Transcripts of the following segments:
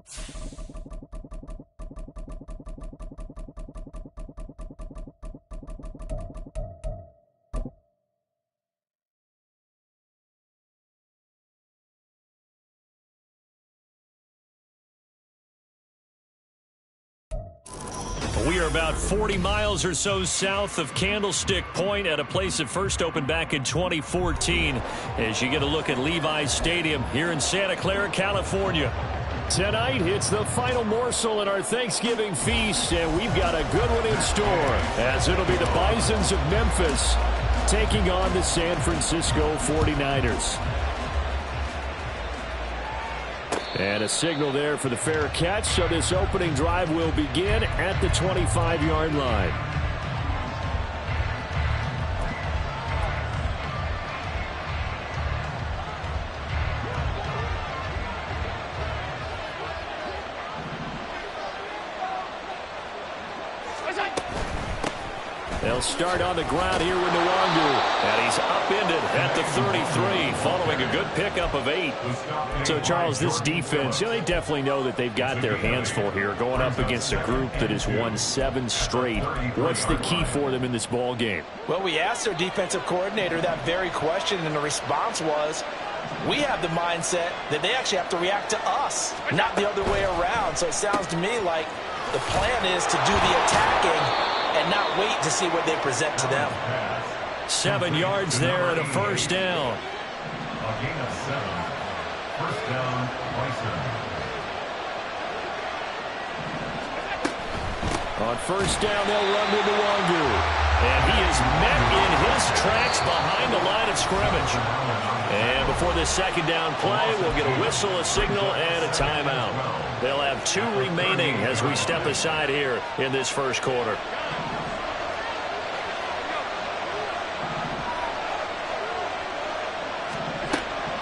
We are about 40 miles or so south of Candlestick Point at a place that first opened back in 2014 as you get a look at Levi's Stadium here in Santa Clara, California. Tonight, it's the final morsel in our Thanksgiving feast, and we've got a good one in store as it'll be the Bisons of Memphis taking on the San Francisco 49ers. And a signal there for the fair catch, so this opening drive will begin at the 25-yard line. They'll start on the ground here with Nwangu. And he's upended at the 33 following a good pickup of 8. So, Charles, this defense, they definitely know that they've got their hands full here going up against a group that has won 7 straight. What's the key for them in this ball game? Well, we asked their defensive coordinator that very question, and the response was, we have the mindset that they actually have to react to us, not the other way around. So it sounds to me like the plan is to do the attacking and not wait to see what they present to them. 7 yards there and a first down. A gain of 7. First down, Bison. On first down, they'll run with Nwangu. And he is met in his tracks behind the line of scrimmage. And before this second down play, we'll get a whistle, a signal, and a timeout. They'll have 2 remaining as we step aside here in this first quarter.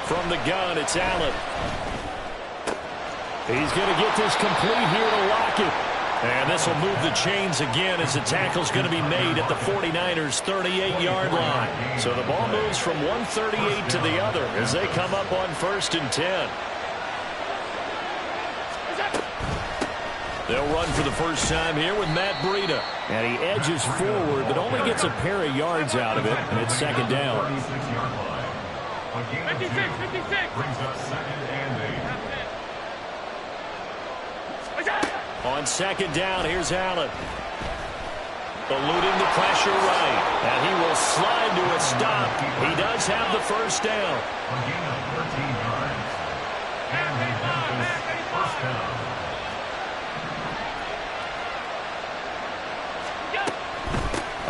From the gun, it's Allen. He's going to get this complete here to Lockett. And this will move the chains again as the tackle's going to be made at the 49ers' 38-yard line. So the ball moves from 138 to the other as they come up on 1st and 10. They'll run for the first time here with Matt Breida. And he edges forward but only gets a pair of yards out of it, and it's second down. 56, 56. Brings up 2nd and 8. On second down, here's Allen. Eluding the pressure right. And he will slide to a stop. He does have the first down. A gain of 13 yards. And they Memphis first down.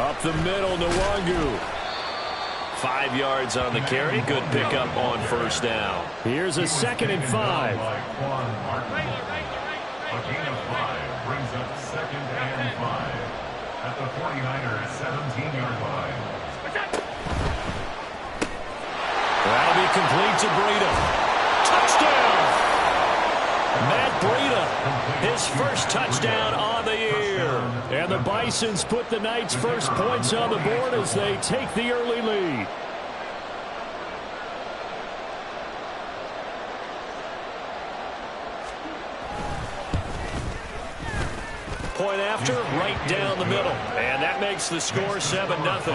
Up the middle, Nwangu. 5 yards on the carry. Good pickup on first down. Here's a 2nd and 5. A gain of 5 brings up 2nd and 5 at the 49ers 17-yard line. That'll be complete to Breida. Touchdown! Matt Breida, his first touchdown on the year. And the Bisons put the Knights' first points on the board as they take the early lead. Point after, right down the middle. And that makes the score 7-0. 49ers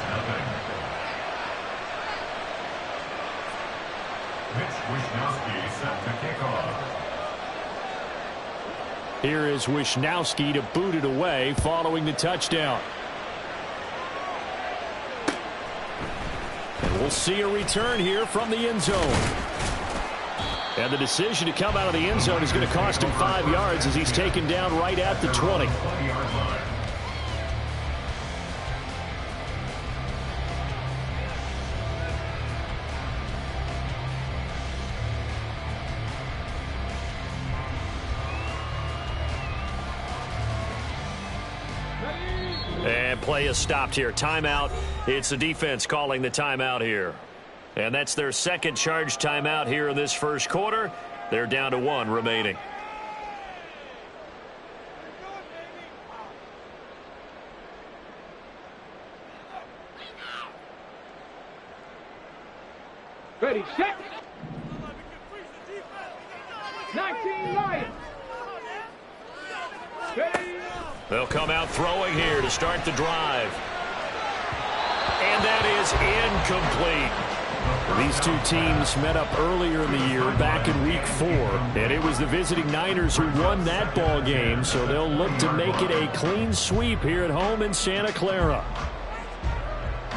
nothing. Mitch Wishnowsky set to kick off. Here is Wishnowsky to boot it away following the touchdown. And we'll see a return here from the end zone. And the decision to come out of the end zone is going to cost him 5 yards as he's taken down right at the 20. And play is stopped here. Timeout. It's the defense calling the timeout here. And that's their second charge timeout here in this first quarter. They're down to 1 remaining. Ready, set. They'll come out throwing here to start the drive. And that is incomplete. These two teams met up earlier in the year, back in Week 4, and it was the visiting Niners who won that ball game, so they'll look to make it a clean sweep here at home in Santa Clara.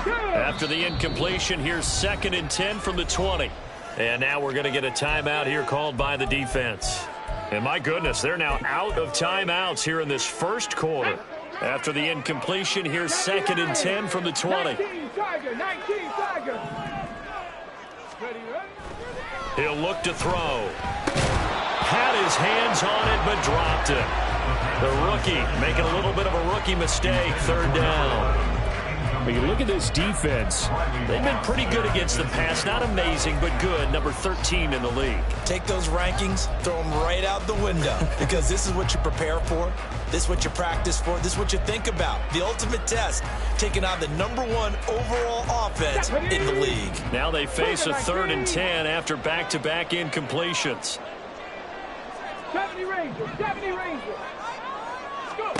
After the incompletion, here's 2nd and 10 from the 20. And now we're going to get a timeout here called by the defense. And my goodness, they're now out of timeouts here in this first quarter. After the incompletion, here's 2nd and 10 from the 20. He'll look to throw. Had his hands on it, but dropped it. The rookie making a little bit of a rookie mistake. 3rd down. When you look at this defense, they've been pretty good against the pass. Not amazing, but good. Number 13 in the league. Take those rankings, throw them right out the window, because this is what you prepare for. This is what you practice for. This is what you think about. The ultimate test, taking on the #1 overall offense in the league. Now they face a 3rd and 10 after back-to-back incompletions. 70 Rangers, 70 Rangers. Let's go.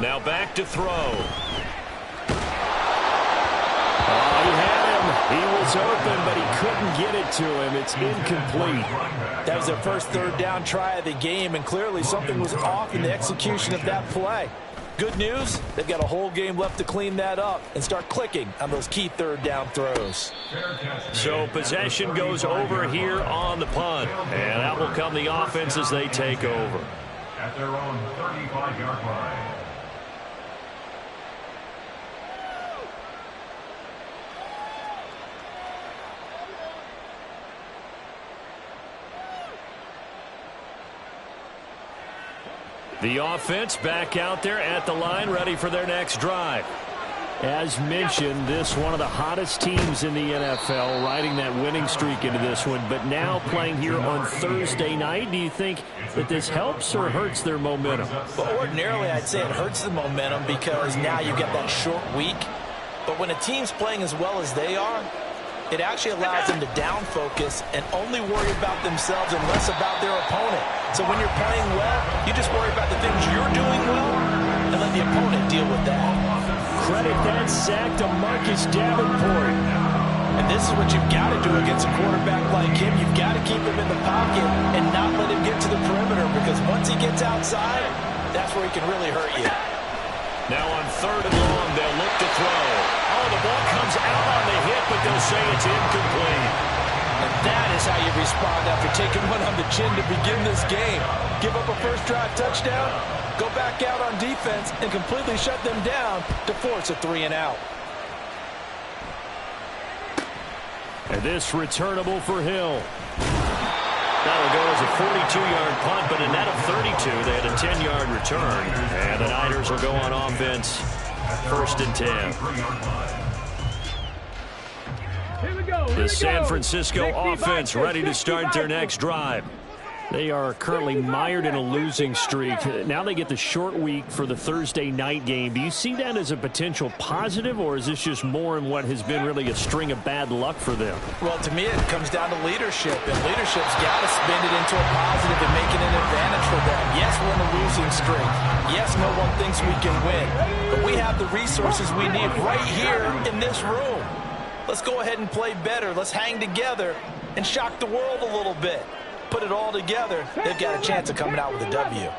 Now back to throw. Oh, he had him. He was open, but he couldn't get it to him. It's incomplete. That was their first 3rd down try of the game, and clearly something was off in the execution of that play. Good news, they've got a whole game left to clean that up and start clicking on those key 3rd down throws. So possession goes over here on the punt, and that will come the offense as they take over. At their own 35-yard line. The offense back out there at the line, ready for their next drive. As mentioned, this one of the hottest teams in the NFL, riding that winning streak into this one, but now playing here on Thursday night. Do you think that this helps or hurts their momentum? Well, ordinarily, I'd say it hurts the momentum because now you get that short week. But when a team's playing as well as they are, it actually allows them to down focus and only worry about themselves and less about their opponent. So when you're playing well, you just worry about the things you're doing well and let the opponent deal with that. Credit that sack to Marcus Davenport. And this is what you've got to do against a quarterback like him. You've got to keep him in the pocket and not let him get to the perimeter, because once he gets outside, that's where he can really hurt you. Now on 3rd and long, they'll look to throw. Oh, the ball comes out on the hit, but they'll say it's incomplete. And that is how you respond after taking one on the chin to begin this game. Give up a first drive touchdown, go back out on defense, and completely shut them down to force a 3-and-out. And this returnable for Hill. That'll go as a 42-yard punt, but a net of 32. They had a 10-yard return. And the Niners will go on offense, 1st and 10. The San Francisco offense ready to start their next drive. They are currently mired in a losing streak. Now they get the short week for the Thursday night game. Do you see that as a potential positive, or is this just more in what has been really a string of bad luck for them? Well, to me, it comes down to leadership, and leadership's got to spin it into a positive and make it an advantage for them. Yes, we're in a losing streak. Yes, no one thinks we can win, but we have the resources we need right here in this room. Let's go ahead and play better. Let's hang together and shock the world a little bit. Put it all together, they've got a chance of coming out with a W.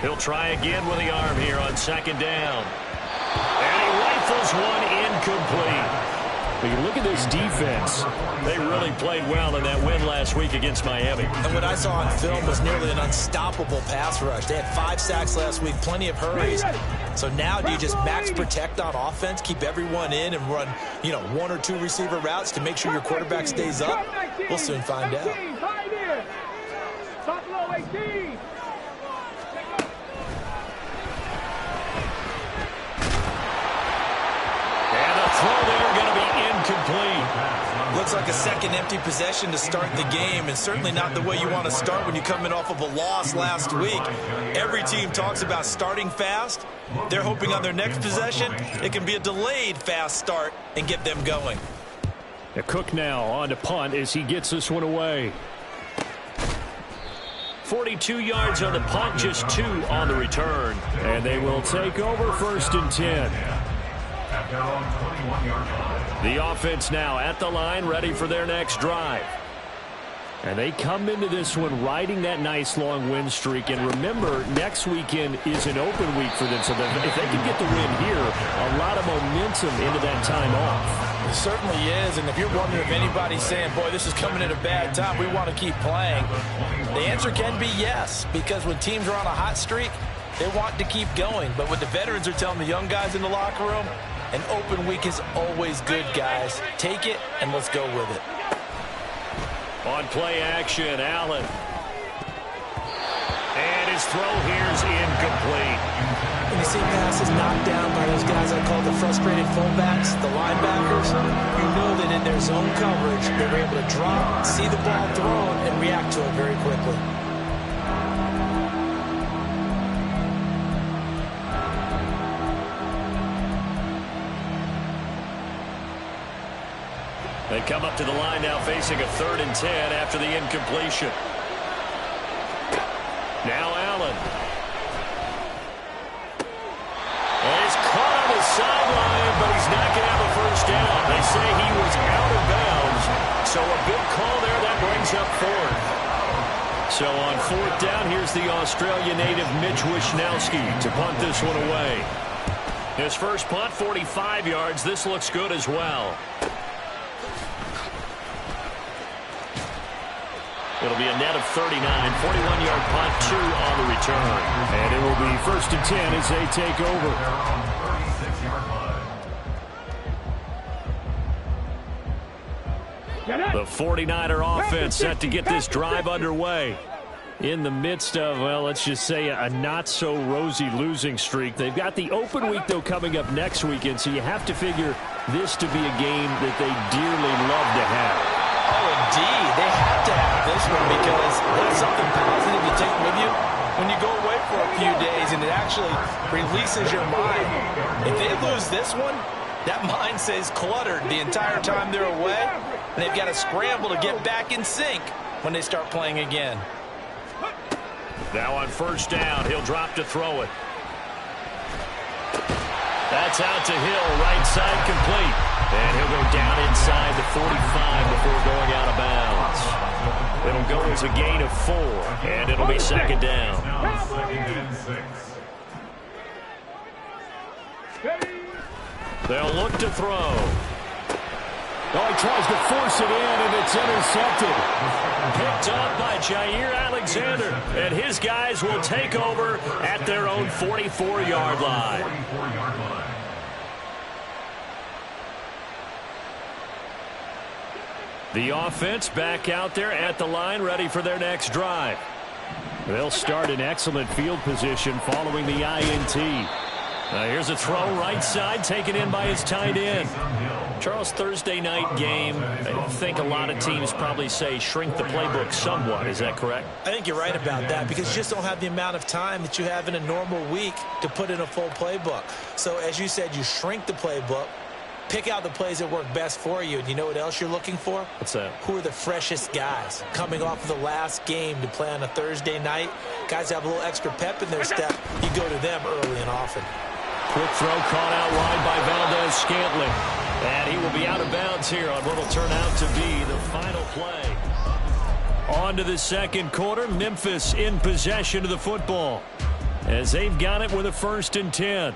He'll try again with the arm here on 2nd down. And he rifles one incomplete. When you look at this defense, they really played well in that win last week against Miami. And what I saw on film was nearly an unstoppable pass rush. They had 5 sacks last week, plenty of hurries. So now do you just max protect on offense, keep everyone in, and run, 1 or 2 receiver routes to make sure your quarterback stays up? We'll soon find out. Buffalo 18. And the throw there going to be incomplete. Looks like a second empty possession to start the game, and certainly not the way you want to start when you're coming off of a loss last week. Every team talks about starting fast. They're hoping on their next possession it can be a delayed fast start and get them going. Cook now on to punt as he gets this one away. 42 yards on the punt, just 2 on the return. And they will take over 1st and 10. At their own 21-yard line. The offense now at the line, ready for their next drive. And they come into this one riding that nice long win streak. And remember, next weekend is an open week for them. So that if they can get the win here, a lot of momentum into that time off. It certainly is. And if you're wondering if anybody's saying, boy, this is coming at a bad time, we want to keep playing, the answer can be yes. Because when teams are on a hot streak, they want to keep going. But what the veterans are telling the young guys in the locker room, an open week is always good, guys. Take it and let's go with it. On play action, Allen. And his throw here's incomplete. When you see passes knocked down by those guys I call the frustrated fullbacks, the linebackers, you know that in their zone coverage, they were able to drop, see the ball thrown, and react to it very quickly. They come up to the line now facing a 3rd and 10 after the incompletion. Now Allen. And he's caught on the sideline, but he's not going to have a first down. They say he was out of bounds. So a big call there. That brings up 4th. So on 4th down, here's the Australia native Mitch Wishnowski to punt this one away. His first punt, 45 yards. This looks good as well. It'll be a net of 39, 41-yard punt, 2 on the return. And it will be 1st and 10 as they take over. The 49er offense set to get this drive underway. In the midst of, well, let's just say a not-so-rosy losing streak. They've got the open week, though, coming up next weekend, so you have to figure this to be a game that they dearly love to have. Oh, indeed. They have to have this one because it's something positive you take with you when you go away for a few days, and it actually releases your mind. If they lose this one, that mind stays cluttered the entire time they're away, and they've got to scramble to get back in sync when they start playing again. Now on 1st down, he'll drop to throw it. That's out to Hill, right side complete. And he'll go down inside the 45 before going out of bounds. It'll go as a gain of 4, and it'll be 2nd down. Now 2nd and 6. They'll look to throw. Oh, he tries to force it in, and it's intercepted. Picked up by Jair Alexander, and his guys will take over at their own 44-yard line. The offense back out there at the line, ready for their next drive. They'll start in excellent field position following the INT. Now here's a throw right side, taken in by his tight end. Charles, Thursday night game, I think a lot of teams probably say shrink the playbook somewhat. Is that correct? I think you're right about that because you just don't have the amount of time that you have in a normal week to put in a full playbook. So as you said, you shrink the playbook, pick out the plays that work best for you. And you know what else you're looking for? What's that? Who are the freshest guys coming off of the last game to play on a Thursday night? Guys have a little extra pep in their step. You go to them early and often. Quick throw caught out wide by Valdez-Scantling. And he will be out of bounds here on what will turn out to be the final play. On to the 2nd quarter. Memphis in possession of the football as they've got it with a 1st and 10.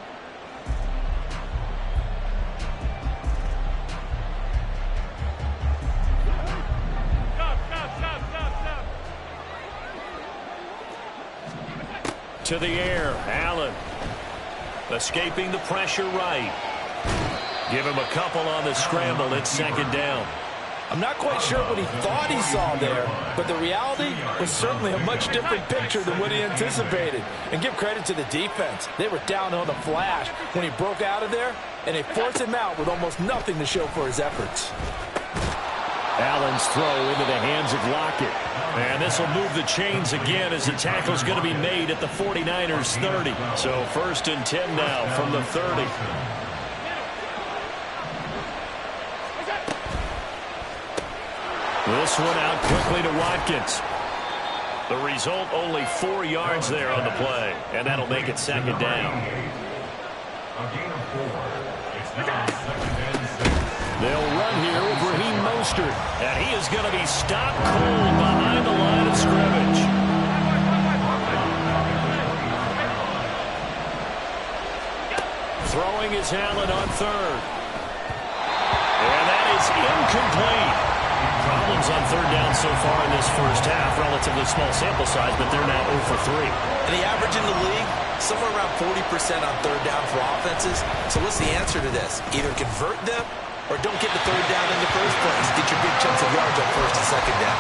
To the air, Allen. Escaping the pressure right. Give him a couple on the scramble. It's 2nd down. I'm not quite sure what he thought he saw there, but the reality was certainly a much different picture than what he anticipated. And give credit to the defense. They were down on the flash when he broke out of there, and they forced him out with almost nothing to show for his efforts. Allen's throw into the hands of Lockett. And this will move the chains again as the tackle's going to be made at the 49ers 30. So 1st and 10 now from the 30. This one out quickly to Watkins. The result, only 4 yards there on the play, and that'll make it second down. A gain of 4. It's now second and 6. They'll run here with Raheem Mostert, and he is going to be stopped cold behind the line of scrimmage. Throwing is Allen on third. And that is incomplete. Problems on third down so far in this first half. Relatively small sample size, but they're now 0 for 3. And the average in the league, somewhere around 40% on third down for offenses. So what's the answer to this? Either convert them or don't get the third down in the first place. Get your big chunks of yards on first and second down.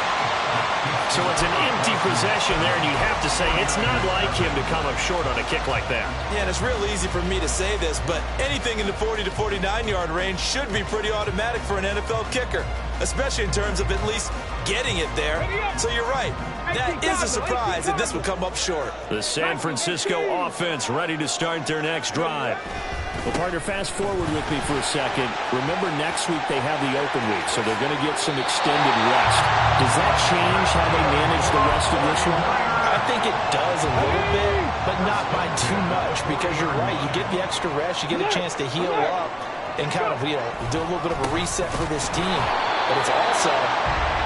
So it's an empty possession there, and you have to say it's not like him to come up short on a kick like that. Yeah, and it's real easy for me to say this, but anything in the 40 to 49-yard range should be pretty automatic for an NFL kicker, especially in terms of at least getting it there. So you're right. That is a surprise that this would come up short. The San Francisco offense ready to start their next drive. Well, partner, fast forward with me for a second. Remember, next week they have the open week, so they're going to get some extended rest. Does that change how they manage the rest of this one? I think it does a little bit, but not by too much, because you're right. You get the extra rest, you get a chance to heal up and kind of, do a little bit of a reset for this team. But it's also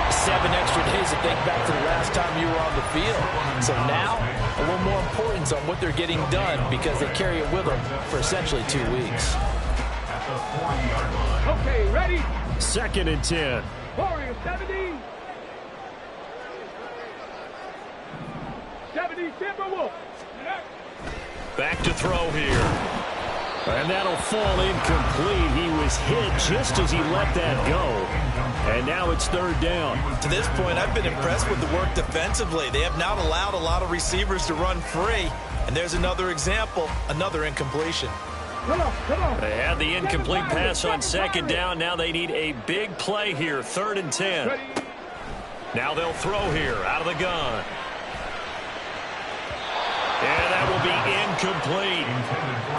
7 extra days to think back to the last time you were on the field. So now, a little more importance on what they're getting done because they carry it with them for essentially 2 weeks. At the 40-yard line. Okay, ready? Second and 10. Warriors 70. 70 Timberwolves. Back to throw here. And that'll fall incomplete. He was hit just as he let that go. And now it's third down. To this point, I've been impressed with the work defensively. They have not allowed a lot of receivers to run free. And there's another example, another incompletion. Come on. They had the incomplete pass on second down. Now they need a big play here, third and 10. Ready? Now they'll throw here out of the gun. And that will be incomplete.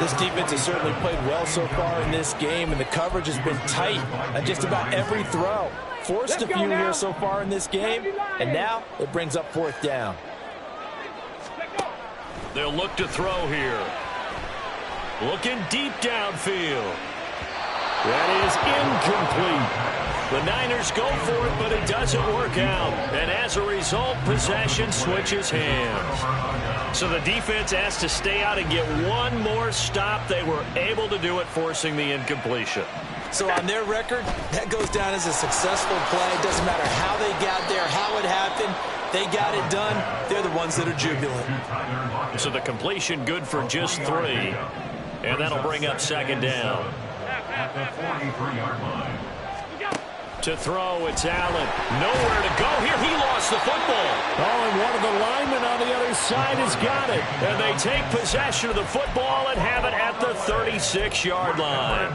This defense has certainly played well so far in this game, and the coverage has been tight on just about every throw. Forced a few here so far in this game, and now it brings up fourth down. They'll look to throw here. Looking deep downfield. That is incomplete. The Niners go for it, but it doesn't work out. And as a result, possession switches hands. So the defense has to stay out and get one more stop. They were able to do it, forcing the incompletion. So on their record, that goes down as a successful play. It doesn't matter how they got there, how it happened. They got it done. They're the ones that are jubilant. So the completion good for just 3. And that'll bring up second down. At the 43-yard line. To throw, it's Allen. Nowhere to go here. He lost the football. Oh, and one of the linemen on the other side has got it. And they take possession of the football and have it at the 36-yard line.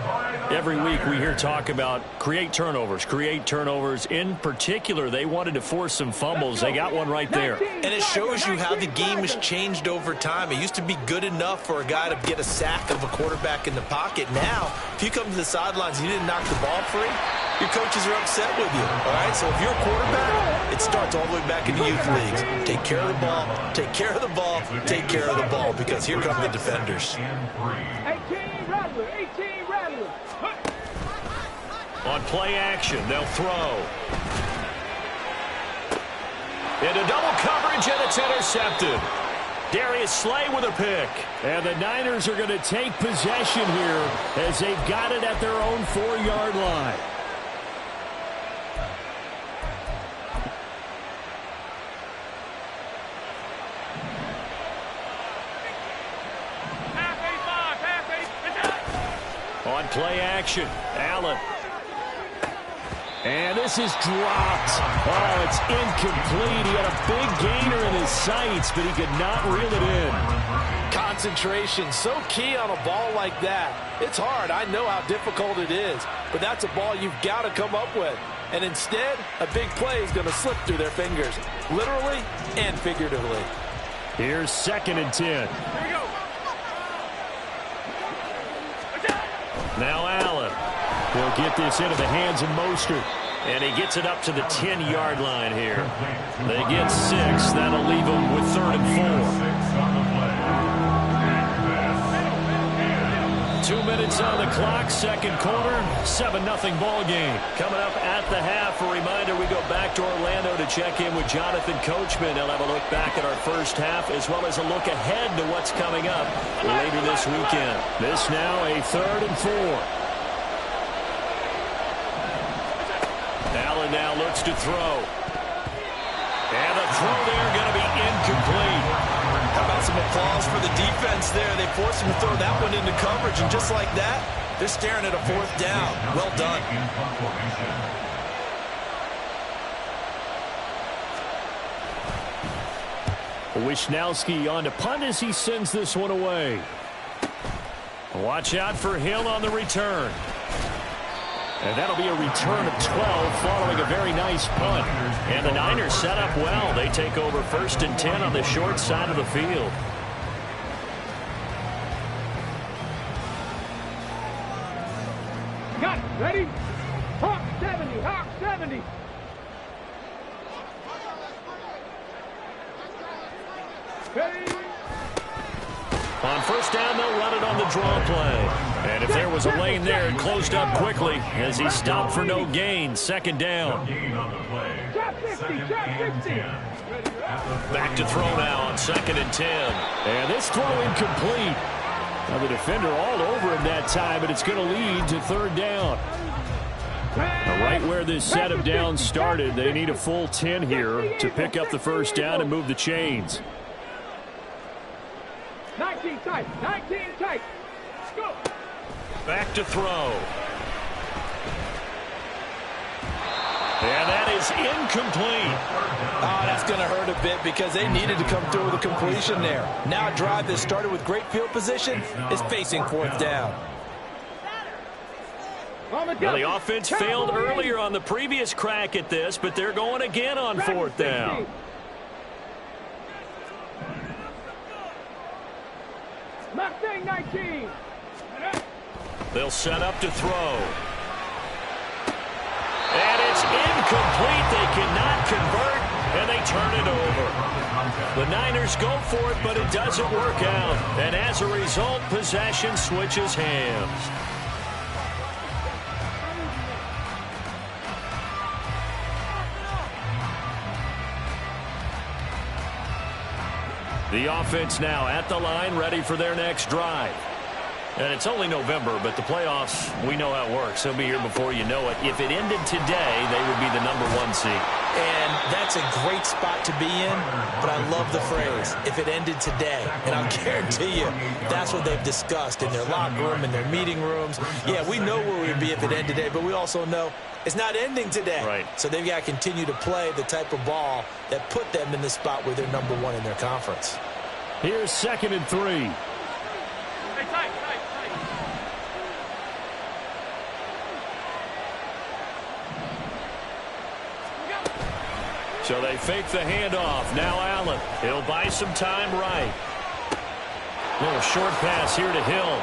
Every week we hear talk about create turnovers. In particular, they wanted to force some fumbles. They got one right there. And it shows you how the game has changed over time. It used to be good enough for a guy to get a sack of a quarterback in the pocket. Now, if you come to the sidelines and you didn't knock the ball free, your coaches are upset with you, all right? So if you're a quarterback, it starts all the way back in the youth leagues. Take care of the ball, take care of the ball, take care of the ball, because here come the defenders. 18 Rattler. On play action, they'll throw. Into double coverage, and it's intercepted. Darius Slay with a pick. And the Niners are going to take possession here as they've got it at their own 4-yard line. On play action, Allen. And this is dropped. Oh, it's incomplete. He had a big gainer in his sights, but he could not reel it in. Concentration, so key on a ball like that. It's hard. I know how difficult it is, but that's a ball you've got to come up with. And instead, a big play is going to slip through their fingers, literally and figuratively. Here's second and 10. Here we go. Now Allen. He'll get this into the hands of Mostert. And he gets it up to the 10-yard line here. They get 6. That'll leave them with 3rd and 4. 2 minutes on the clock, second quarter, 7-0 ball game. Coming up at the half, a reminder we go back to Orlando to check in with Jonathan Coachman. He'll have a look back at our first half as well as a look ahead to what's coming up later this weekend. This now a 3rd and 4. Allen now looks to throw. And the throw there going to be incomplete. How about some applause for the defense there? They forced him to throw that one into coverage, and just like that, they're staring at a 4th down. Well done. Wishnowski on to punt as he sends this one away. Watch out for Hill on the return. And that'll be a return of 12 following a very nice punt. And the Niners set up well. They take over 1st and 10 on the short side of the field. Got it. Ready? Hawk 70. Hawk 70. Ready? On 1st down, they'll run it on the draw play. And if there was a lane there, it closed up quickly as he stopped for no gain. 2nd down. Drop 50. Drop 50. Back to throw now on 2nd and 10. And this throw incomplete. Now the defender all over him that time, but it's going to lead to 3rd down. Now right where this set of downs started, they need a full 10 here to pick up the 1st down and move the chains. 19 tight. 19 tight. Go. Back to throw. And that is incomplete. Oh, that's going to hurt a bit because they needed to come through with a completion there. Now a drive that started with great field position is facing 4th down. Well, the offense failed earlier on the previous crack at this, but they're going again on 4th down. Mustang 19. They'll set up to throw. And it's incomplete. They cannot convert, and they turn it over. The Niners go for it, but it doesn't work out. And as a result, possession switches hands. The offense now at the line, ready for their next drive. And it's only November, but the playoffs, we know how it works. They'll be here before you know it. If it ended today, they would be the #1 seed. And that's a great spot to be in, but I love the phrase, if it ended today. And I'll guarantee you, that's what they've discussed in their locker room, in their meeting rooms. Yeah, we know where we'd be if it ended today, but we also know it's not ending today. Right. So they've got to continue to play the type of ball that put them in the spot where they're #1 in their conference. Here's 2nd and 3. So they fake the handoff. Now Allen. He'll buy some time right. Little short pass here to Hill.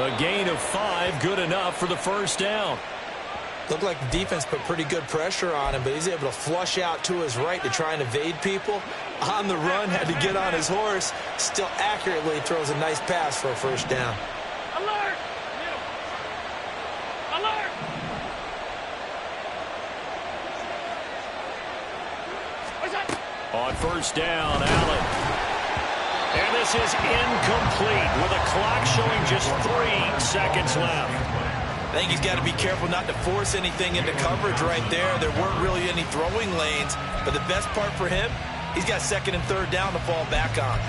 A gain of 5, good enough for the 1st down. Looked like the defense put pretty good pressure on him, but he's able to flush out to his right to try and evade people. On the run, had to get on his horse. Still accurately throws a nice pass for a 1st down. Alert! Alert! On 1st down, Allen. And this is incomplete with a clock showing just 3 seconds left. I think he's got to be careful not to force anything into coverage right there. There weren't really any throwing lanes, but the best part for him, he's got 2nd and 3rd down to fall back on.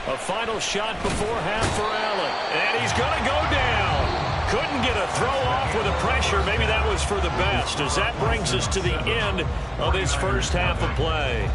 A final shot before half for Allen. And he's going to go down. Couldn't get a throw off with the pressure. Maybe that was for the best, as that brings us to the end of this first half of play.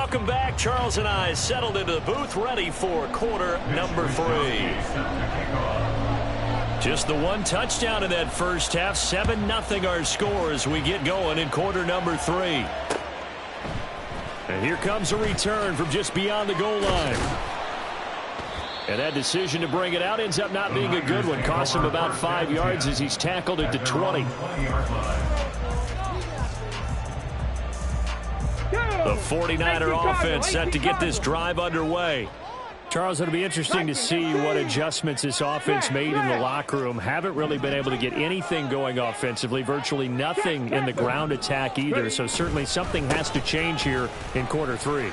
Welcome back. Charles and I settled into the booth, ready for quarter number 3. Just the one touchdown in that first half. 7-0 our score as we get going in quarter number 3. And here comes a return from just beyond the goal line. And that decision to bring it out ends up not being a good one. Costs him about 5 yards as he's tackled at the 20. The 49er offense set to get this drive underway. Charles, it'll be interesting to see what adjustments this offense made in the locker room. Haven't really been able to get anything going offensively, virtually nothing in the ground attack either. So certainly something has to change here in quarter 3.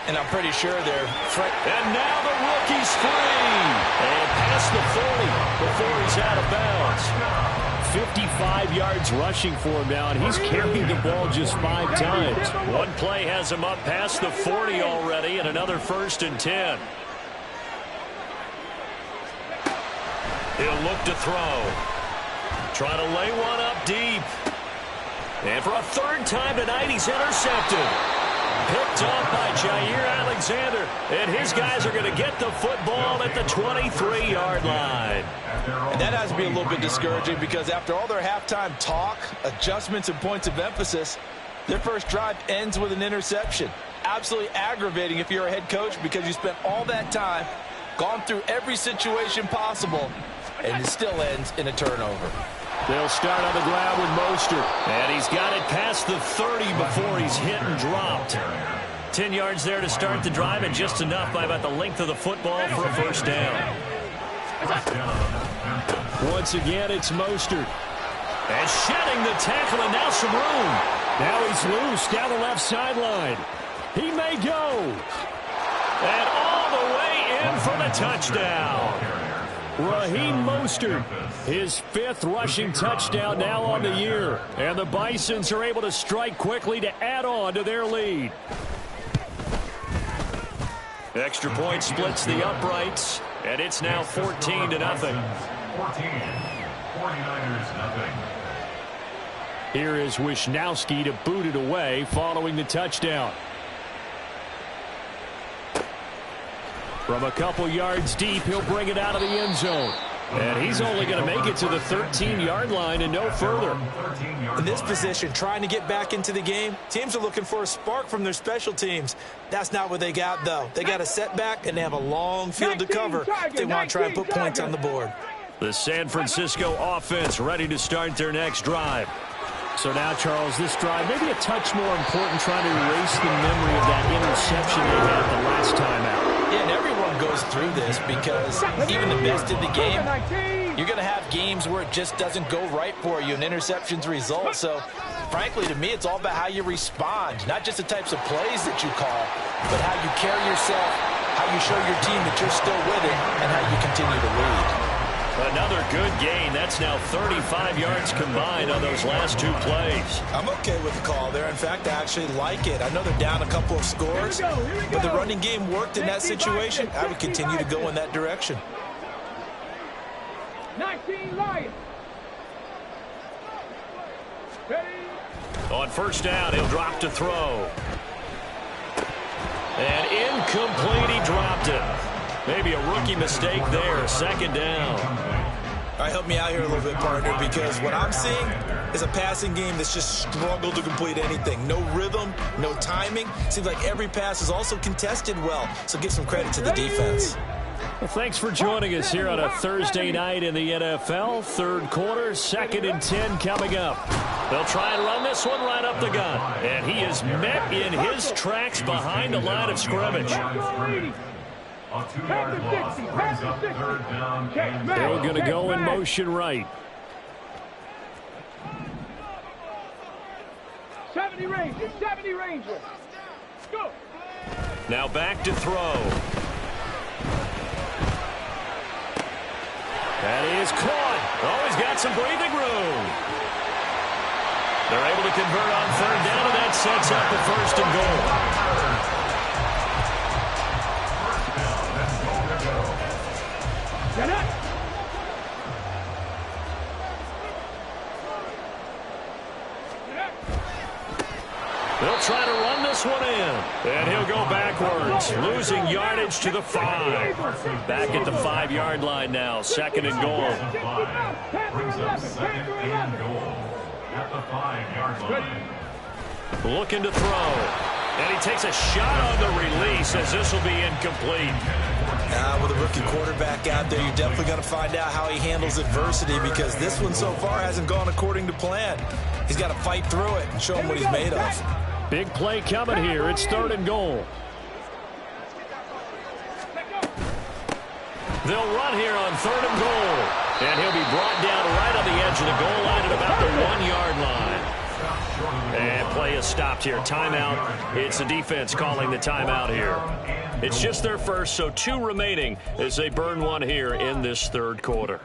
And I'm pretty sure they're... And now the rookie's free. And past the 40 before he's out of bounds. 55 yards rushing for him now, and he's carried the ball just 5 times. One play has him up past the 40 already, and another 1st and 10. He'll look to throw. Try to lay one up deep. And for a 3rd time tonight, he's intercepted. Picked off by Jair Alexander. And his guys are going to get the football at the 23-yard line. And that has to be a little bit discouraging because after all their halftime talk, adjustments, and points of emphasis, their first drive ends with an interception. Absolutely aggravating if you're a head coach because you spent all that time, gone through every situation possible, and it still ends in a turnover. They'll start on the ground with Mostert. And he's got it past the 30 before he's hit and dropped. 10 yards there to start the drive, and just enough by about the length of the football for a 1st down. Once again, it's Mostert. And shedding the tackle, and now some room. Now he's loose down the left sideline. He may go. And all the way in for the touchdown. Raheem Mostert, his 5th rushing touchdown now on the year. And the Bisons are able to strike quickly to add on to their lead. Extra point splits the uprights, and it's now 14-0. 14. 49ers nothing. Here is Wisnowski to boot it away following the touchdown. From a couple yards deep, he'll bring it out of the end zone. And he's only going to make it to the 13-yard line and no further. In this position, trying to get back into the game, teams are looking for a spark from their special teams. That's not what they got, though. They got a setback, and they have a long field to cover if they want to try and put points on the board. The San Francisco offense ready to start their next drive. So now, Charles, this drive maybe a touch more important, trying to erase the memory of that interception they had the last time out. Yeah, and everyone goes through this because even the best in the game, you're going to have games where it just doesn't go right for you and interceptions result. So, frankly, to me, it's all about how you respond, not just the types of plays that you call, but how you carry yourself, how you show your team that you're still with it, and how you continue to lead. Another good gain. That's now 35 yards combined on those last 2 plays. I'm okay with the call there. In fact, I actually like it. I know they're down a couple of scores, but the running game worked in that situation. I would continue to go in that direction. 19 Lions. On 1st down, he'll drop to throw. And incomplete, he dropped it. Maybe a rookie mistake there. 2nd down. All right, help me out here a little bit, partner, because what I'm seeing is a passing game that's just struggled to complete anything. No rhythm, no timing. Seems like every pass is also contested well, so give some credit to the defense. Well, thanks for joining us here on a Thursday night in the NFL. 3rd quarter, 2nd and 10 coming up. They'll try and run this one right up the gut. And he is met in his tracks behind the line of scrimmage. A 2-yard loss brings up 3rd down. They're going to go in motion right. 70 Rangers, 70 Rangers. Go. Now back to throw. That is caught. Oh, he's got some breathing room. They're able to convert on 3rd down, and that sets up the 1st and goal. Get up. They'll try to run this one in. And he'll go backwards, losing yardage to the 5. Back at the 5-yard line now, 2nd and goal. Brings up 2nd and goal at the 5-yard line. Looking to throw. And he takes a shot on the release as this will be incomplete. With a rookie quarterback out there, you're definitely going to find out how he handles adversity, because this one so far hasn't gone according to plan. He's got to fight through it and show him what he's made of. Big play coming here. It's 3rd and goal. They'll run here on 3rd and goal. And he'll be brought down right on the edge of the goal line at about the 1-yard line. And play is stopped here. Timeout. It's the defense calling the timeout here. It's just their first, so 2 remaining as they burn one here in this 3rd quarter.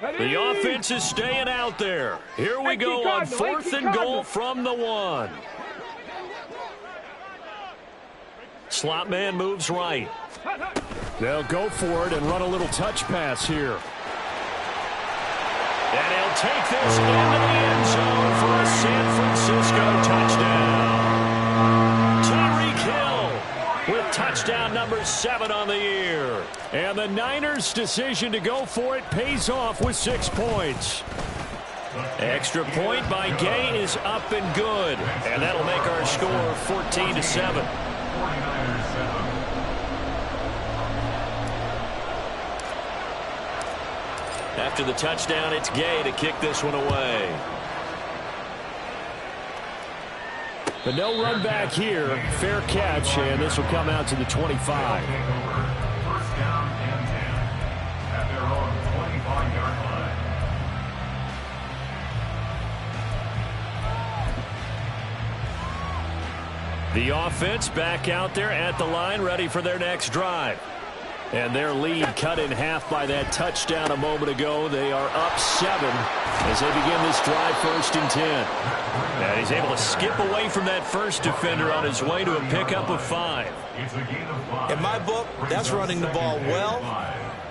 The offense is staying out there. Here we go on 4th and goal from the 1. Slot man moves right. They'll go for it and run a little touch pass here. And he'll take this into the end zone for a San Francisco touchdown. Tyreek Hill with touchdown number 7 on the year. And the Niners' decision to go for it pays off with 6 points. Extra point by Gay is up and good. And that'll make our score 14-7. After the touchdown, it's Gay to kick this one away. But no run back here. Fair catch, and this will come out to the 25. First down and 10 at their own 25-yard line. The offense back out there at the line, ready for their next drive. And their lead cut in half by that touchdown a moment ago. They are up 7 as they begin this drive, 1st and 10. And he's able to skip away from that first defender on his way to a pickup of 5. In my book, that's running the ball well,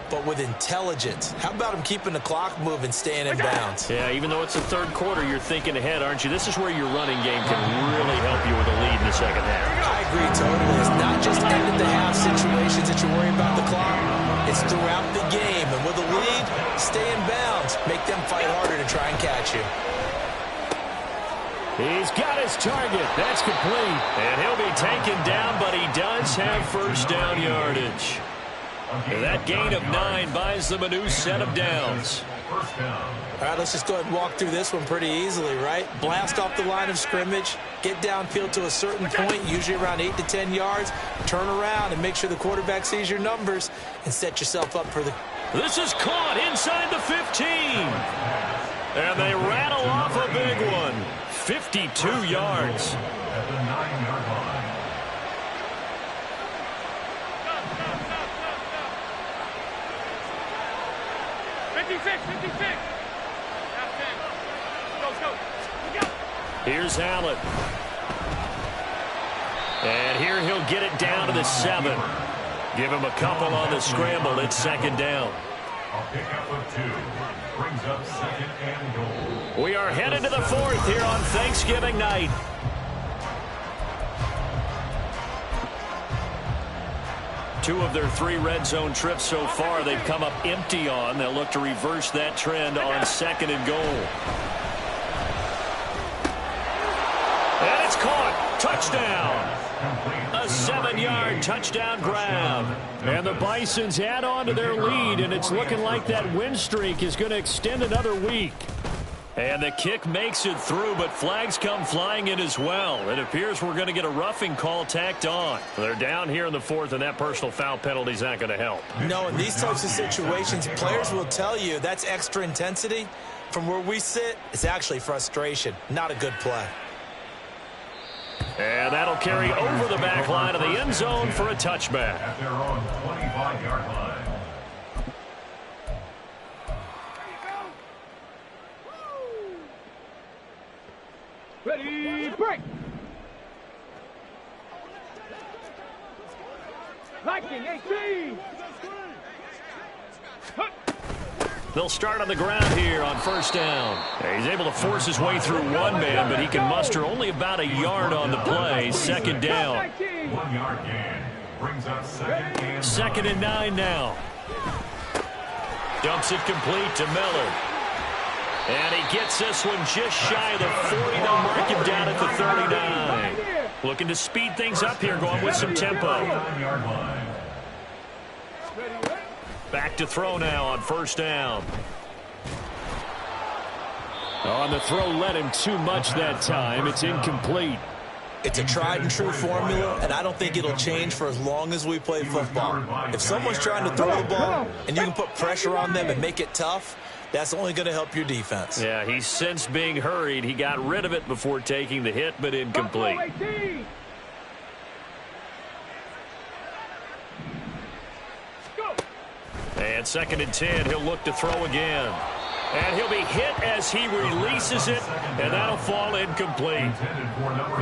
but with intelligence. How about him keeping the clock moving, staying in bounds? Yeah, even though it's the 3rd quarter, you're thinking ahead, aren't you? This is where your running game can really help you with a lead in the 2nd half. I agree totally. It's not just end-of-the-half situations that you worry about the clock. It's throughout the game. And with a lead, stay in bounds. Make them fight harder to try and catch you. He's got his target. That's complete. And he'll be taken down, but he does have first down yardage. That gain of 9 buys them a new set of downs. All right, let's just go ahead and walk through this one pretty easily, right? Blast off the line of scrimmage, get downfield to a certain point, usually around 8 to 10 yards, turn around and make sure the quarterback sees your numbers and set yourself up for the... This is caught inside the 15. And they rattle off a big one. 52 yards. At the 9-yard line. Here's Allen. And here he'll get it down to the 7. Give him a couple on the scramble. It's 2nd down. A pickup of 2 brings up 2nd and goal. We are headed to the 4th here on Thanksgiving night. Two of their 3 red zone trips so far they've come up empty on. They'll look to reverse that trend on 2nd and goal. And it's caught. Touchdown. A 7-yard touchdown grab. And the Bisons add on to their lead, and it's looking like that win streak is going to extend another week. And the kick makes it through, but flags come flying in as well. It appears we're going to get a roughing call tacked on. They're down here in the 4th, and that personal foul penalty is not going to help. No, in these types of situations, players will tell you that's extra intensity. From where we sit, it's actually frustration. Not a good play. And that'll carry over the back line of the end zone for a touchback. At their own 25-yard line. Ready, break! Liking 18! They'll start on the ground here on first down. He's able to force his way through one man, but he can muster only about a yard on the play. Second down. 1 yard gain brings up second and 9 now. Dumps it complete to Miller. And he gets this one just shy of the 40. They'll mark him down at the 39. Looking to speed things up here, going with some tempo. Back to throw now on first down. On the throw, led him too much that time. It's incomplete. It's a tried and true formula, and I don't think it'll change for as long as we play football. If someone's trying to throw the ball and you can put pressure on them and make it tough, that's only going to help your defense. Yeah, he sensed being hurried. He got rid of it before taking the hit, but incomplete. And second and 10, he'll look to throw again. And he'll be hit as he releases it, and that'll fall incomplete.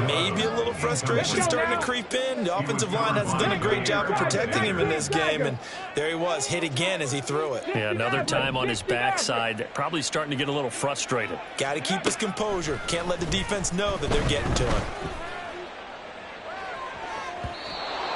Maybe a little frustration starting to creep in. The offensive line hasn't done a great job of protecting him in this game, and there he was, hit again as he threw it. Yeah, another time on his backside, probably starting to get a little frustrated. Got to keep his composure. Can't let the defense know that they're getting to him.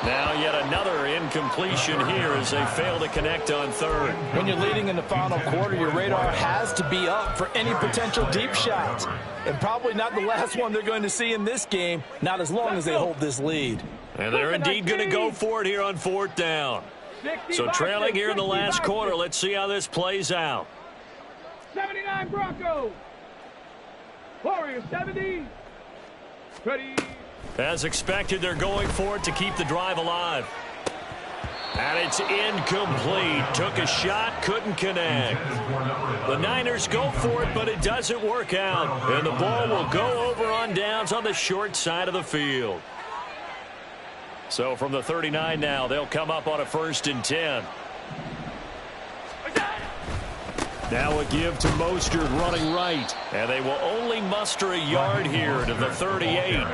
Now yet another incompletion here as they fail to connect on third. When you're leading in the final quarter, your radar has to be up for any potential deep shots. And probably not the last one they're going to see in this game, not as long as they hold this lead. And they're indeed going to go for it here on fourth down. So trailing here in the last quarter, let's see how this plays out. 79 Broncos. Warriors 70. Ready. As expected, they're going for it to keep the drive alive. And it's incomplete. Took a shot, couldn't connect. The Niners go for it, but it doesn't work out. And the ball will go over on downs on the short side of the field. So from the 39 now, they'll come up on a 1st and 10. Now a give to Mostert running right. And they will only muster a yard here to the 38.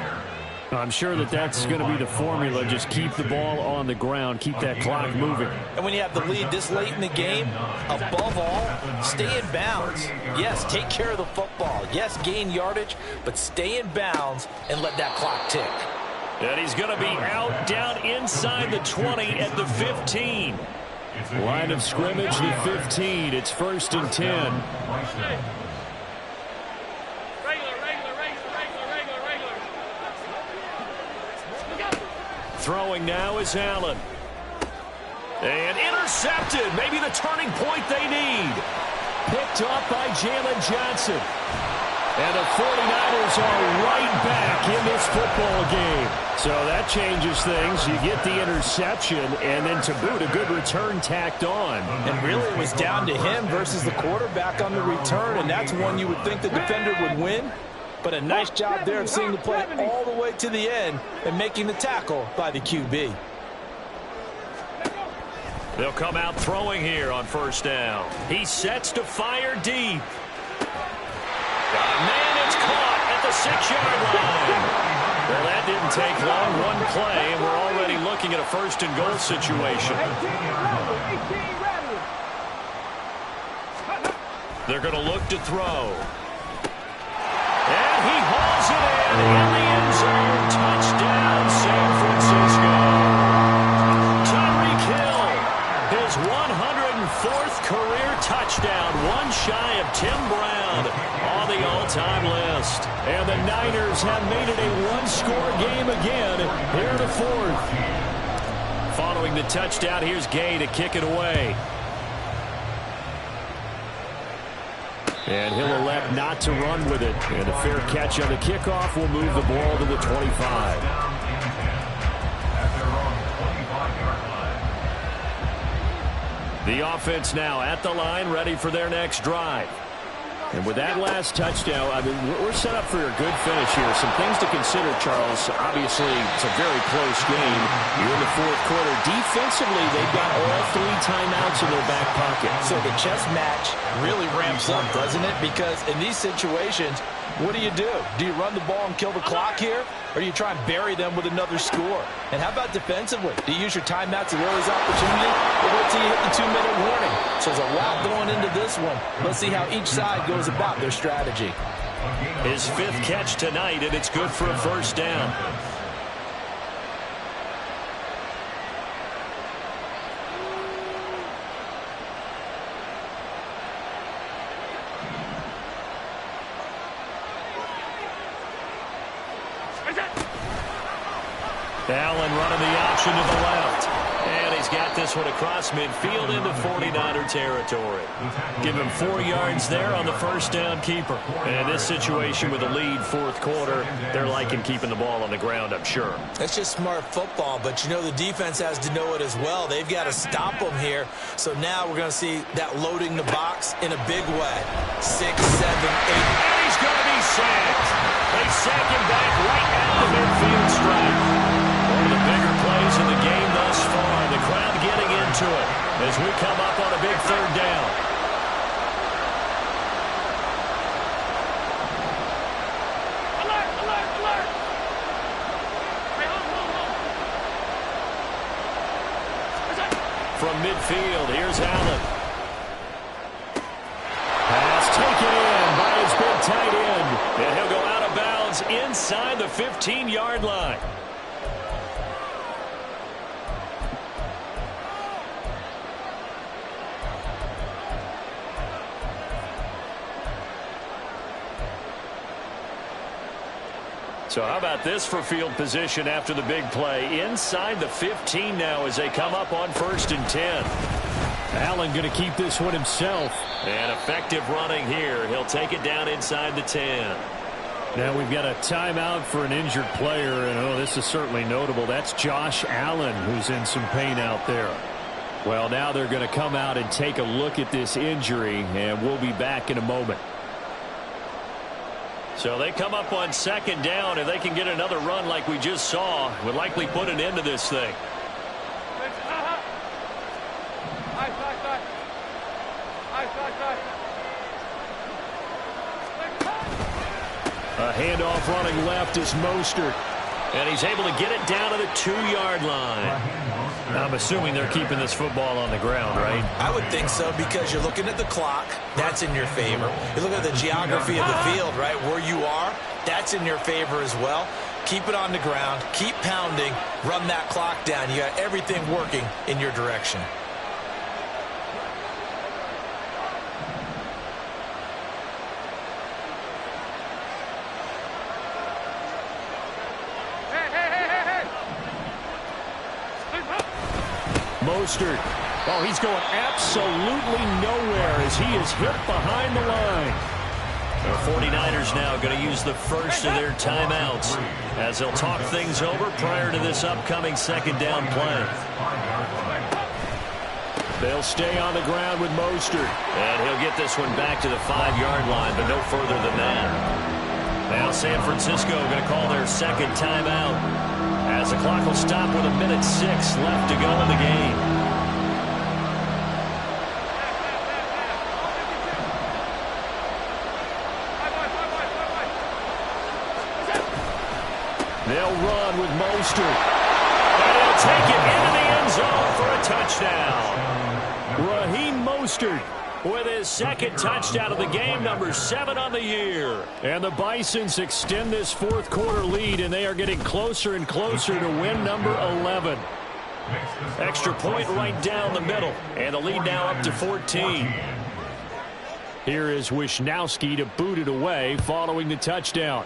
I'm sure that that's going to be the formula. Just keep the ball on the ground. Keep that clock moving. And when you have the lead this late in the game, above all, stay in bounds. Yes, take care of the football. Yes, gain yardage, but stay in bounds and let that clock tick. And he's going to be out down inside the 20 at the 15. Line of scrimmage, the 15. It's 1st and 10. Throwing now is Allen. And intercepted. Maybe the turning point they need. Picked off by Jalen Johnson. And the 49ers are right back in this football game. So that changes things. You get the interception, and then to boot, a good return tacked on. And really it was down to him versus the quarterback on the return, and that's one you would think the defender would win. But a nice job there of seeing the play all the way to the end and making the tackle by the QB. They'll come out throwing here on 1st down. He sets to fire deep. Man, it's caught at the 6-yard line. Well, that didn't take long. One play, and we're already looking at a 1st and goal situation. They're going to look to throw. And he hauls it in the end zone. Touchdown, San Francisco. Tyreek Hill, his 104th career touchdown, one shy of Tim Brown on the all-time list. And the Niners have made it a one-score game again here in the 4th. Following the touchdown, here's Gay to kick it away. And he'll elect not to run with it. And a fair catch on the kickoff will move the ball to the 25. The offense now at the line, ready for their next drive. And with that last touchdown, I mean, we're set up for a good finish here. Some things to consider, Charles. Obviously, it's a very close game. You're in the 4th quarter. Defensively, they've got all 3 timeouts in their back pocket. So the chess match really ramps up, doesn't it? Because in these situations, What do? Do you run the ball and kill the clock here? Or do you try and bury them with another score? And how about defensively? Do you use your timeouts at early's opportunity? Or wait till you hit the 2-minute warning? So there's a lot going into this one. Let's see how each side goes about their strategy. His 5th catch tonight, and it's good for a first down. Allen running the option to the left. And he's got this one across midfield into 49er territory. Give him 4 yards there on the first down keeper. And in this situation with a lead 4th quarter, they're liking keeping the ball on the ground, I'm sure. That's just smart football, but you know the defense has to know it as well. They've got to stop them here. So now we're going to see that loading the box in a big way. 6, 7, 8. And he's going to be sacked. They sack him back right at the midfield stripe. One of the bigger plays in the game thus far. The crowd getting into it as we come up on a big 3rd down. Alert, alert, alert. From midfield, here's Allen. Pass taken in by his big tight end. And he'll go out of bounds inside the 15-yard line. So how about this for field position after the big play? Inside the 15 now as they come up on 1st and 10. Allen going to keep this one himself. And effective running here. He'll take it down inside the 10. Now we've got a timeout for an injured player. And, oh, this is certainly notable. That's Josh Allen who's in some pain out there. Well, now they're going to come out and take a look at this injury. And we'll be back in a moment. So they come up on 2nd down, and they can get another run like we just saw. Would likely put an end to this thing. A handoff running left is Mostert. And he's able to get it down to the 2-yard line. I'm assuming they're keeping this football on the ground, right? I would think so because you're looking at the clock. That's in your favor. You look at the geography of the field, right? Where you are, that's in your favor as well. Keep it on the ground. Keep pounding. Run that clock down. You got everything working in your direction. Mostert. Oh, he's going absolutely nowhere as he is hit behind the line. The 49ers now going to use the first of their timeouts as they'll talk things over prior to this upcoming 2nd down play. They'll stay on the ground with Mostert. And he'll get this one back to the 5-yard line, but no further than that. Now San Francisco going to call their 2nd timeout as the clock will stop with 1:06 left to go in the game. They'll run with Mostert. And he'll take it into the end zone for a touchdown. Raheem Mostert with his 2nd touchdown of the game, number 7 on the year. And the Bisons extend this 4th quarter lead, and they are getting closer and closer to win number 11. Extra point right down the middle, and the lead now up to 14. Here is Wisnowski to boot it away following the touchdown.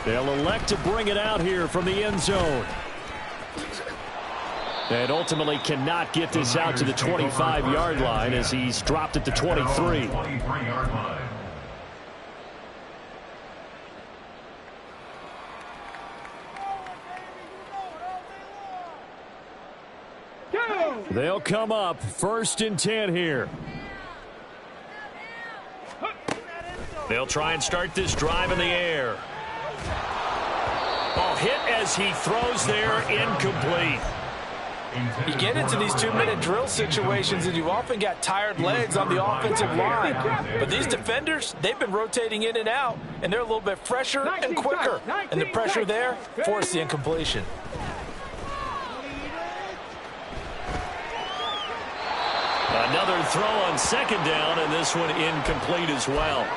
They'll elect to bring it out here from the end zone. And ultimately cannot get this out to the 25-yard line as he's dropped it to 23. They'll come up 1st and 10 here. They'll try and start this drive in the air. Ball hit as he throws there, incomplete. You get into these 2-minute drill situations and you've often got tired legs on the offensive line. But these defenders, they've been rotating in and out, and they're a little bit fresher and quicker. And the pressure there forced the incompletion. Another throw on second down, and this one incomplete as well.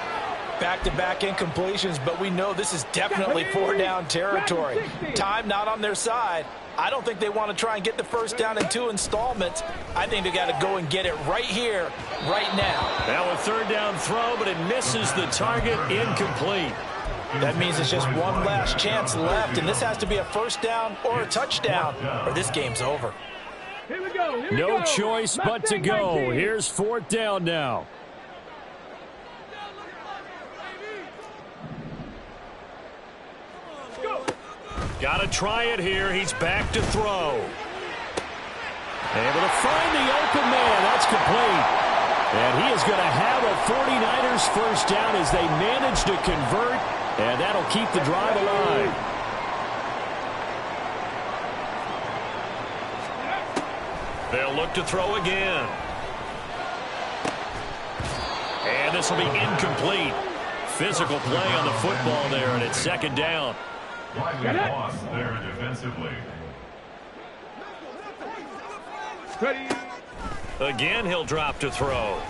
Back-to-back incompletions, but we know this is definitely 4-down territory. Time not on their side. I don't think they want to try and get the first down in 2 installments. I think they got to go and get it right here, right now. Now a third down throw, but it misses the target, incomplete. That means it's just one last chance left, and this has to be a first down or a touchdown, or this game's over. Here we go. No choice but to go. Here's 4th down now. Got to try it here. He's back to throw. Able to find the open man. That's complete. And he is going to have a 49ers first down as they manage to convert, and that'll keep the drive alive. They'll look to throw again. And this will be incomplete. Physical play on the football there, and it's 2nd down. Slightly lost there defensively. Ready. Again, he'll drop to throw.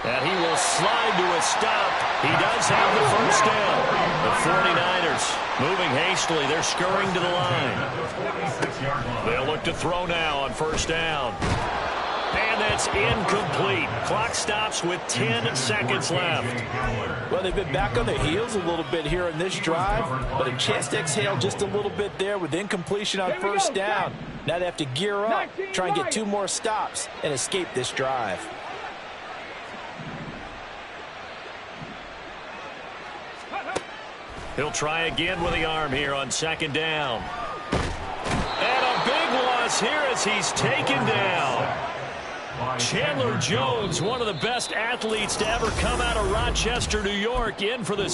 And he will slide to a stop. He does have the first down. The 49ers moving hastily. They're scurrying to the line. They'll look to throw now on first down. And that's incomplete. Clock stops with 10 seconds left. Well, they've been back on their heels a little bit here in this drive, but a chance to exhale just a little bit there with incompletion on first down. Now they have to gear up, try and get 2 more stops, and escape this drive. He'll try again with the arm here on 2nd down. And a big loss here as he's taken down. Chandler Jones, one of the best athletes to ever come out of Rochester, New York, in for the